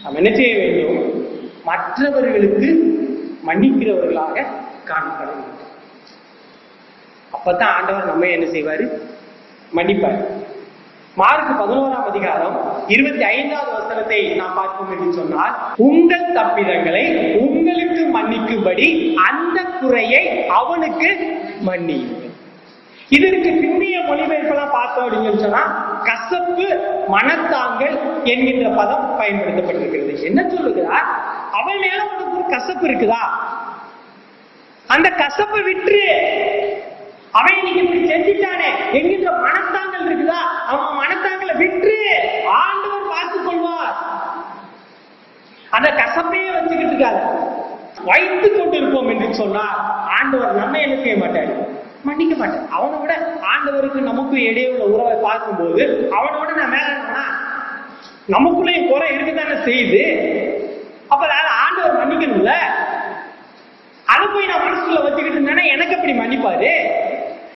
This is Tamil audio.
நாம் என்ன செய்ய வேண்டும்? மற்றவர்களுக்கு மன்னிக்கிறவர்களாக காணப்பட வேண்டும். அப்பதான் ஆண்டவர் நம்ம என்ன செய்வாரு? மன்னிப்பார். மார்க் 11ஆம் அதிகாரம் 25வது வசனத்தை நாம் பார்ப்போம் என்று சொன்னால், உங்கள் தப்பிதங்களை உங்களுக்கு மன்னிக்கும்படி அந்த குறையை அவனுக்கு மன்னியுங்கள். இதற்கு பின்னிய மொழிபெயர்ப்பெல்லாம் பார்த்தோம் அப்படின்னு சொன்னா, கசப்பு மனத்தாங்கள் என்கின்ற பதம் பயன்படுத்தப்பட்டிருக்கிறது. என்ன சொல்லுகிறார்? அவன் மேல உனக்கு ஒரு கசப்பு இருக்குதா? அந்த கசப்பை விட்டு அவன் இன்னைக்கு இப்படி செஞ்சிட்டானே என்கின்ற மனத்தாங்கள் இருக்குதா? அவன் மனத்தாங்களை விட்டு ஆண்டவர் பார்த்துக் கொள்வார். அந்த கசப்பையே வச்சுக்கிட்டு இருக்காது வைத்துக் கொண்டிருப்போம் என்று சொன்னால் ஆண்டவர் நம்ம என்ன செய்ய மாட்டாரு? மன்னிக்க மாட்டார். அவனை விட ஆண்டவருக்கு நமக்கு இடையே உள்ள உறவை பார்க்கும்போது அவனோட நான் மேல நமக்குள்ளே குறை இருக்குதானே செய்து, அப்ப ஆண்டவர் மன்னிக்கணும்ல. அதை போய் நான் மனசுக்குள்ள வச்சுக்கிட்டு